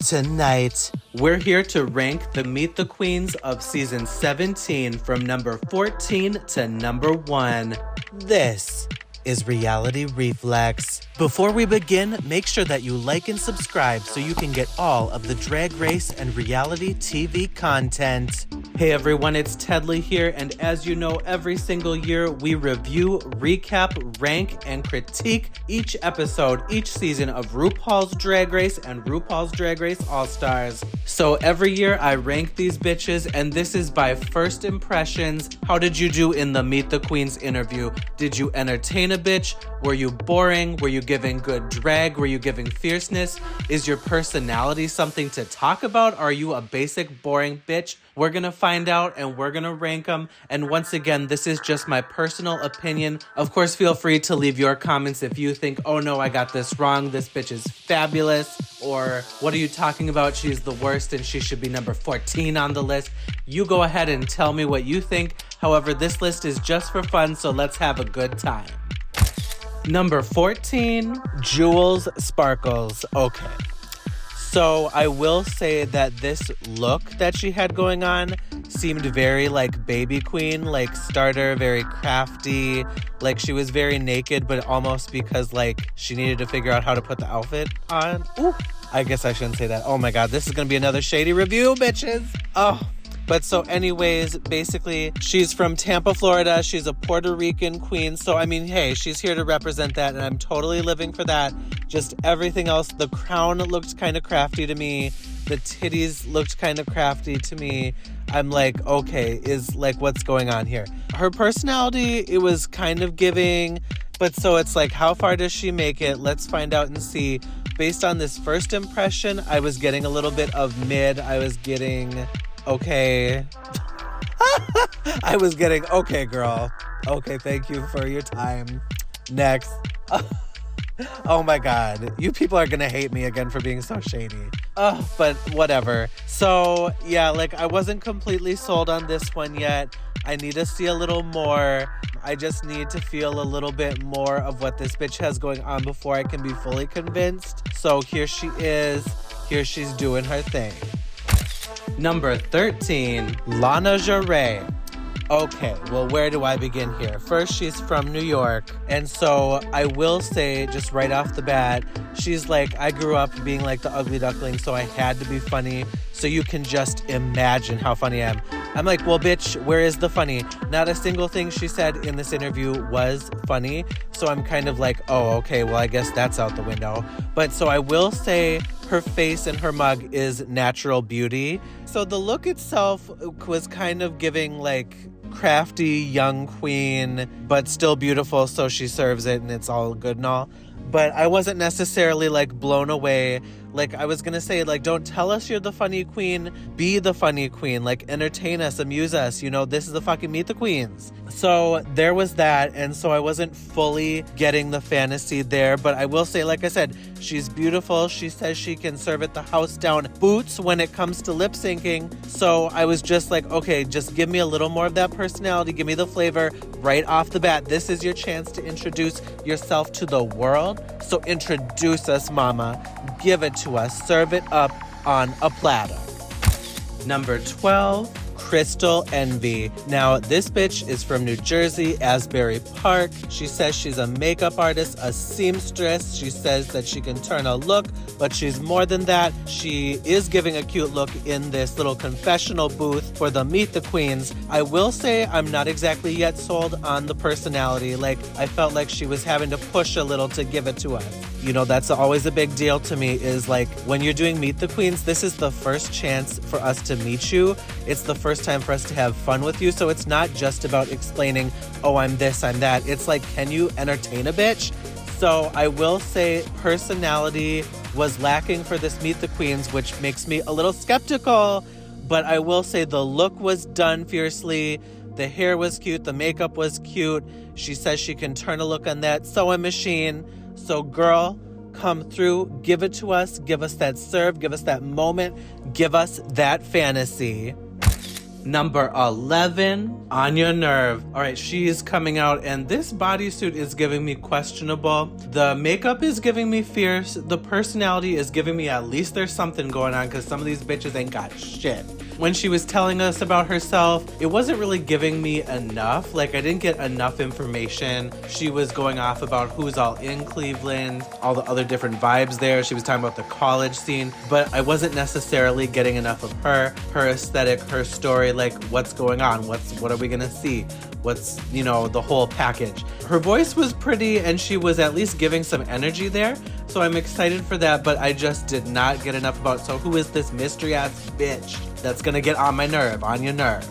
Tonight, we're here to rank the Meet the Queens of season 17 from number 14 to number 1. This is Reality Reflex. Before we begin, make sure that you like and subscribe so you can get all of the Drag Race and reality TV content. Hey everyone, it's Tedley here, and as you know, every single year we review, recap, rank, and critique each episode, each season of RuPaul's Drag Race and RuPaul's Drag Race All-Stars. So every year I rank these bitches, and this is by first impressions. How did you do in the Meet the Queens interview? Did you entertain a bitch? Were you boring? Were you giving good drag? Were you giving fierceness? Is your personality something to talk about? Are you a basic, boring bitch? We're gonna find out and we're gonna rank them. And once again, this is just my personal opinion. Of course, feel free to leave your comments if you think, oh no, I got this wrong. This bitch is fabulous. Or what are you talking about? She's the worst and she should be number 14 on the list. You go ahead and tell me what you think. However, this list is just for fun, so let's have a good time. Number 14, Jewels Sparkles. Okay. So I will say that this look that she had going on seemed very like baby queen, like starter, very crafty. Like she was very naked, but almost because like she needed to figure out how to put the outfit on. Ooh, I guess I shouldn't say that. Oh my God, this is gonna be another shady review, bitches. Oh. But so anyways, basically, she's from Tampa, Florida. She's a Puerto Rican queen. So, I mean, hey, she's here to represent that, and I'm totally living for that. Just everything else. The crown looked kind of crafty to me. The titties looked kind of crafty to me. I'm like, okay, is like, what's going on here? Her personality, it was kind of giving. But so it's like, how far does she make it? Let's find out and see. Based on this first impression, I was getting a little bit of mid. I was getting... okay. I was getting, okay, girl. Okay, thank you for your time. Next. Oh my God. You people are gonna hate me again for being so shady. But whatever. So, yeah, like I wasn't completely sold on this one yet. I need to see a little more. I just need to feel a little bit more of what this bitch has going on before I can be fully convinced. So here she is. Here she's doing her thing. Number 13, Lana Jarre. Okay, well, where do I begin here? First, she's from New York. And so I will say, just right off the bat, she's like, I grew up being like the ugly duckling, so I had to be funny. So you can just imagine how funny I am. I'm like, well, bitch, where is the funny? Not a single thing she said in this interview was funny. So I'm kind of like, oh, okay, well, I guess that's out the window. But so I will say her face and her mug is natural beauty. So the look itself was kind of giving like crafty young queen, but still beautiful. So she serves it and it's all good and all. But I wasn't necessarily like blown away. Like I was gonna say, like, don't tell us you're the funny queen, be the funny queen, like entertain us, amuse us, you know, this is the fucking Meet the Queens. So there was that, and so I wasn't fully getting the fantasy there, but I will say, like I said, she's beautiful. She says she can serve at the house down boots when it comes to lip syncing. So I was just like, okay, just give me a little more of that personality, give me the flavor right off the bat. This is your chance to introduce yourself to the world. So introduce us, mama. Give it to us. Serve it up on a platter. Number 12, Crystal Envy. Now, this bitch is from New Jersey, Asbury Park. She says she's a makeup artist, a seamstress. She says that she can turn a look, but she's more than that. She is giving a cute look in this little confessional booth for the Meet the Queens. I will say I'm not exactly yet sold on the personality. Like, I felt like she was having to push a little to give it to us. You know, that's always a big deal to me, is like, when you're doing Meet the Queens, this is the first chance for us to meet you. It's the first time for us to have fun with you. So it's not just about explaining, oh, I'm this, I'm that. It's like, can you entertain a bitch? So I will say personality was lacking for this Meet the Queens, which makes me a little skeptical. But I will say the look was done fiercely. The hair was cute. The makeup was cute. She says she can turn a look on that sewing machine. So girl, come through, give it to us, give us that serve, give us that moment, give us that fantasy. Number 11, Anya Nerve. All right, she's coming out, and this bodysuit is giving me questionable. The makeup is giving me fierce. The personality is giving me at least there's something going on, because some of these bitches ain't got shit. When she was telling us about herself, it wasn't really giving me enough. Like, I didn't get enough information. She was going off about who's all in Cleveland, all the other different vibes there. She was talking about the college scene, but I wasn't necessarily getting enough of her aesthetic, her story, like what's going on, what are we gonna see, what's, you know, the whole package. Her voice was pretty, and she was at least giving some energy there, so I'm excited for that, but I just did not get enough about, so who is this mystery ass bitch that's gonna get on my nerve, on your nerve?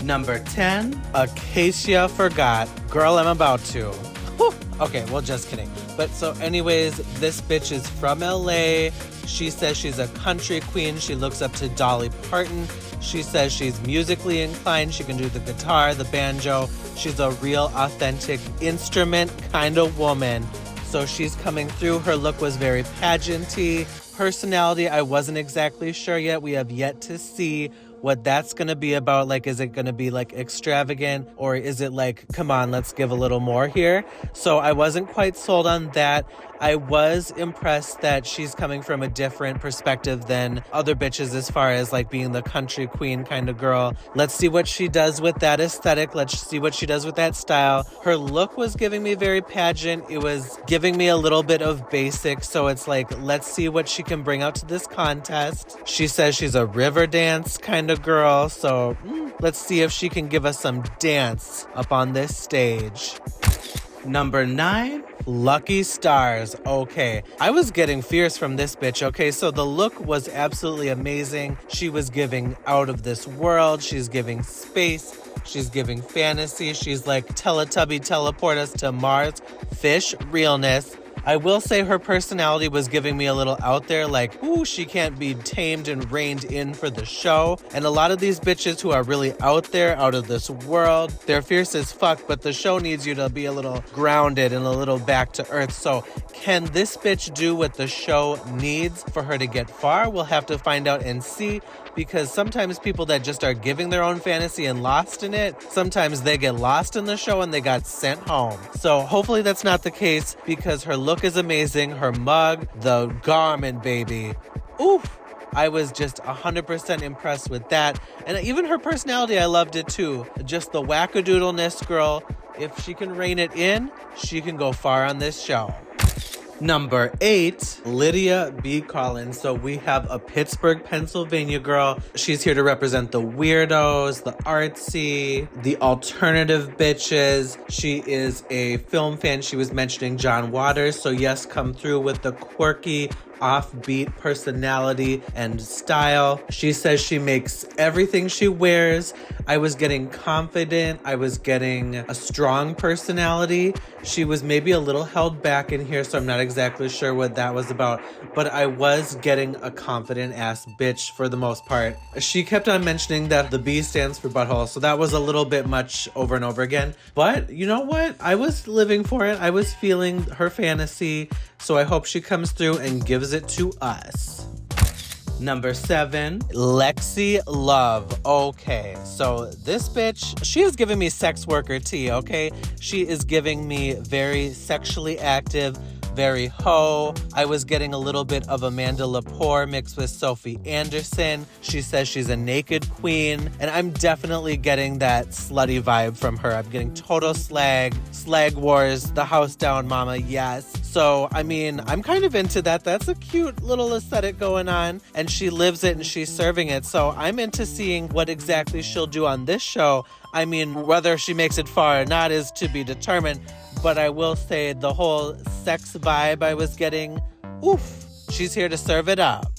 Number 10, Acacia Forgot. Girl, I'm about to. Whew. Okay, well, just kidding. But so anyways, this bitch is from LA. She says she's a country queen. She looks up to Dolly Parton. She says she's musically inclined. She can do the guitar, the banjo. She's a real, authentic instrument kind of woman. So she's coming through. Her look was very pageanty. Personality, I wasn't exactly sure yet. We have yet to see what that's gonna be about. Like, is it gonna be like extravagant, or is it like, come on, let's give a little more here? So I wasn't quite sold on that. I was impressed that she's coming from a different perspective than other bitches as far as like being the country queen kind of girl. Let's see what she does with that aesthetic. Let's see what she does with that style. Her look was giving me very pageant. It was giving me a little bit of basic. So it's like, let's see what she can bring out to this contest. She says she's a river dance kind of girl. So let's see if she can give us some dance up on this stage. Number 9, Lucky Stars. Okay, I was getting fierce from this bitch. Okay, so the look was absolutely amazing. She was giving out of this world. She's giving space. She's giving fantasy. She's like Teletubby, teleport us to Mars. Fish realness. I will say her personality was giving me a little out there, like, ooh, she can't be tamed and reined in for the show. And a lot of these bitches who are really out there, out of this world, they're fierce as fuck, but the show needs you to be a little grounded and a little back to earth. So can this bitch do what the show needs for her to get far? We'll have to find out and see, because sometimes people that just are giving their own fantasy and lost in it, sometimes they get lost in the show and they got sent home. So hopefully that's not the case, because her look is amazing. Her mug, the garment, baby. Oof. I was just 100% impressed with that. And even her personality, I loved it too. Just the wackadoodleness, girl. If she can rein it in, she can go far on this show. Number 8, Lydia B. Collins. So we have a Pittsburgh, Pennsylvania girl. She's here to represent the weirdos, the artsy, the alternative bitches. She is a film fan. She was mentioning John Waters. So yes, come through with the quirky, offbeat personality and style. She says she makes everything she wears. I was getting confident. I was getting a strong personality. She was maybe a little held back in here, so I'm not exactly sure what that was about, but I was getting a confident ass bitch for the most part. She kept on mentioning that the B stands for butthole, so that was a little bit much over and over again. But you know what? I was living for it. I was feeling her fantasy, so I hope she comes through and gives it to us. Number 7, Lexi Love. Okay, so this bitch, she is giving me sex worker tea, okay? She is giving me very sexually active, very hoe. I was getting a little bit of Amanda Lepore mixed with Sophie Anderson. She says she's a naked queen, and I'm definitely getting that slutty vibe from her. I'm getting total slag wars, the house down mama, yes. So, I mean, I'm kind of into that. That's a cute little aesthetic going on, and she lives it and she's serving it. So I'm into seeing what exactly she'll do on this show. I mean, whether she makes it far or not is to be determined, but I will say the whole sex vibe I was getting, oof, she's here to serve it up.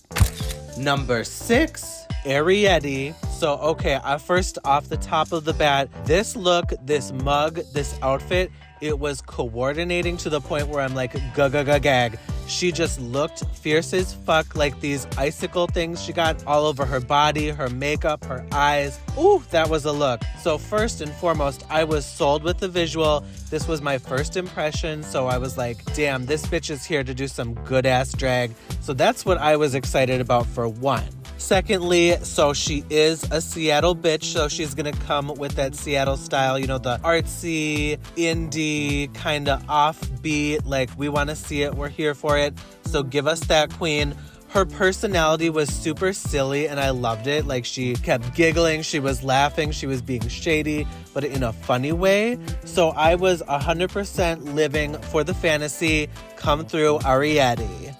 Number 6, Arietti. So, okay, first off the top of the bat, this look, this mug, this outfit, it was coordinating to the point where I'm like, gag. She just looked fierce as fuck, like these icicle things she got all over her body, her makeup, her eyes. Ooh, that was a look. So first and foremost, I was sold with the visual. This was my first impression, so I was like, damn, this bitch is here to do some good ass drag. So that's what I was excited about for one. Secondly, so she is a Seattle bitch, so she's gonna come with that Seattle style, you know, the artsy, indie, kind of offbeat, like we want to see it, we're here for it. So give us that queen. Her personality was super silly and I loved it. Like she kept giggling, she was laughing, she was being shady, but in a funny way. So I was 100% living for the fantasy. Come through, Ariete.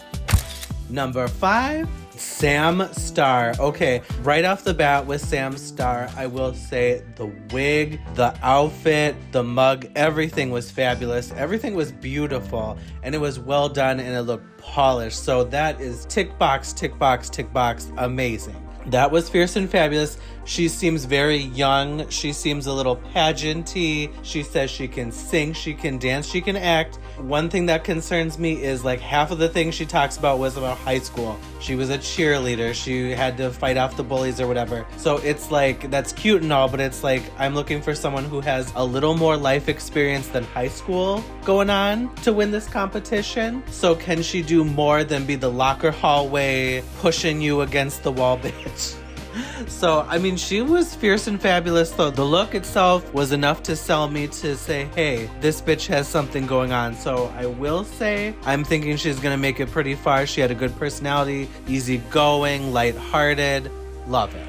Number 5, Sam Starr. Okay, right off the bat with Sam Starr, I will say the wig, the outfit, the mug, everything was fabulous. Everything was beautiful and it was well done and it looked polished. So that is tick box, tick box, tick box, amazing. That was fierce and fabulous. She seems very young. She seems a little pageanty. She says she can sing, she can dance, she can act. One thing that concerns me is like half of the things she talks about was about high school. She was a cheerleader. She had to fight off the bullies or whatever. So it's like, that's cute and all, but it's like, I'm looking for someone who has a little more life experience than high school going on to win this competition. So can she do more than be the locker hallway, pushing you against the wall bitch? So, I mean, she was fierce and fabulous, though. The look itself was enough to sell me to say, hey, this bitch has something going on. So I will say, I'm thinking she's gonna make it pretty far. She had a good personality, easygoing, lighthearted. Love it.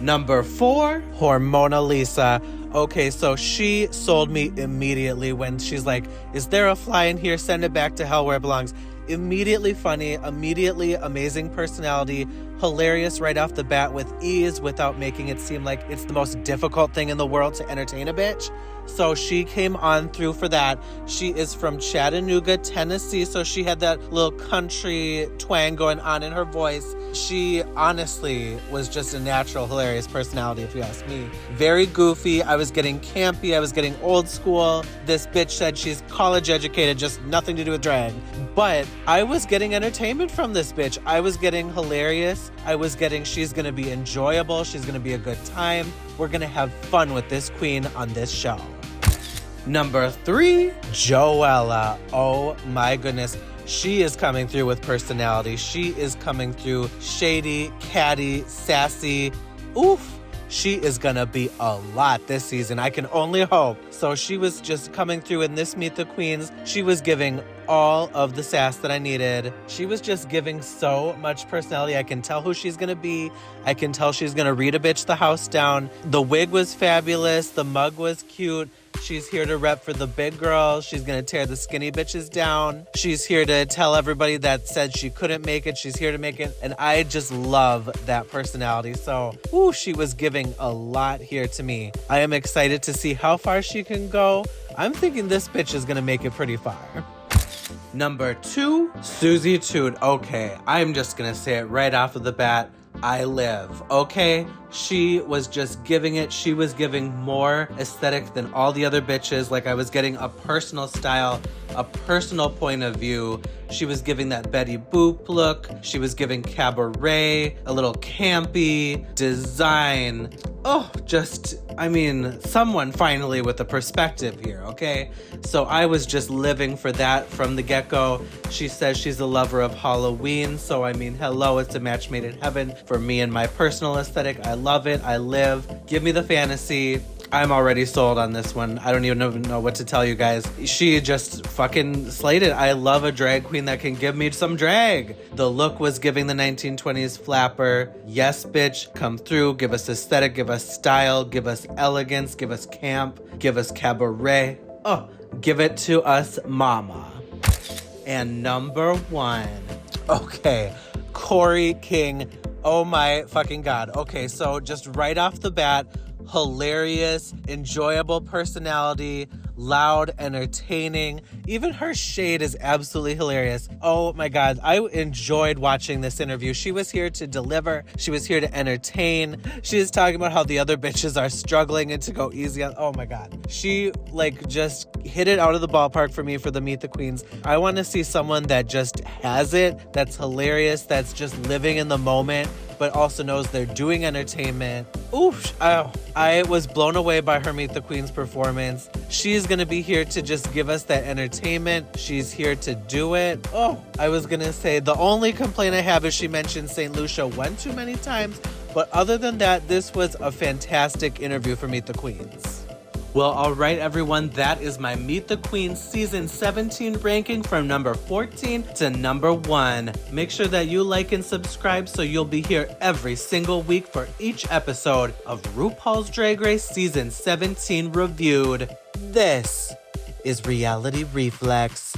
Number 4, Hormona Lisa. Okay, so she sold me immediately when she's like, is there a fly in here? Send it back to hell where it belongs. Immediately funny, immediately amazing personality, hilarious right off the bat with ease without making it seem like it's the most difficult thing in the world to entertain a bitch. So she came on through for that. She is from Chattanooga, Tennessee, so she had that little country twang going on in her voice. She honestly was just a natural, hilarious personality, if you ask me. Very goofy. I was getting campy. I was getting old school. This bitch said she's college educated, just nothing to do with drag. But I was getting entertainment from this bitch. I was getting hilarious. I was getting, she's gonna be enjoyable. She's gonna be a good time. We're gonna have fun with this queen on this show. Number 3, Joella. Oh my goodness. She is coming through with personality. She is coming through shady, catty, sassy. Oof. She is gonna be a lot this season. I can only hope. So she was just coming through in this Meet the Queens. She was giving all of the sass that I needed. She was just giving so much personality. I can tell who she's gonna be. I can tell she's gonna read a bitch the house down. The wig was fabulous. The mug was cute. She's here to rep for the big girls. She's gonna tear the skinny bitches down. She's here to tell everybody that said she couldn't make it. She's here to make it. And I just love that personality. So, ooh, she was giving a lot here to me. I am excited to see how far she can go. I'm thinking this bitch is gonna make it pretty far. Number 2, Susie Toot. Okay, I'm just gonna say it right off of the bat. I live, okay? She was just giving it. She was giving more aesthetic than all the other bitches. Like I was getting a personal style, a personal point of view. She was giving that Betty Boop look. She was giving cabaret, a little campy design. Oh, just, I mean, someone finally with a perspective here, okay? So I was just living for that from the get-go. She says she's a lover of Halloween. So, I mean, hello, it's a match made in heaven for me and my personal aesthetic. I love it. I live. Give me the fantasy. I'm already sold on this one. I don't even know what to tell you guys. She just fucking slayed it. I love a drag queen that can give me some drag. The look was giving the 1920s flapper. Yes, bitch, come through. Give us aesthetic, give us style, give us elegance, give us camp, give us cabaret. Oh, give it to us, mama. And number 1. Okay, Corey King. Oh my fucking God. Okay, so just right off the bat, hilarious, enjoyable personality, loud, entertaining. Even her shade is absolutely hilarious. Oh my God, I enjoyed watching this interview. She was here to deliver. She was here to entertain. She is talking about how the other bitches are struggling and to go easy on. Oh my God. She like just hit it out of the ballpark for me for the Meet the Queens. I want to see someone that just has it, that's hilarious, that's just living in the moment. but also knows they're doing entertainment. Oof, I was blown away by her Meet the Queens performance. She's gonna be here to just give us that entertainment. She's here to do it. Oh, I was gonna say the only complaint I have is she mentioned St. Lucia one too many times, but other than that, this was a fantastic interview for Meet the Queens. Well, all right, everyone, that is my Meet the Queens Season 17 ranking from number 14 to number 1. Make sure that you like and subscribe so you'll be here every single week for each episode of RuPaul's Drag Race Season 17 reviewed. This is Reality Reflex.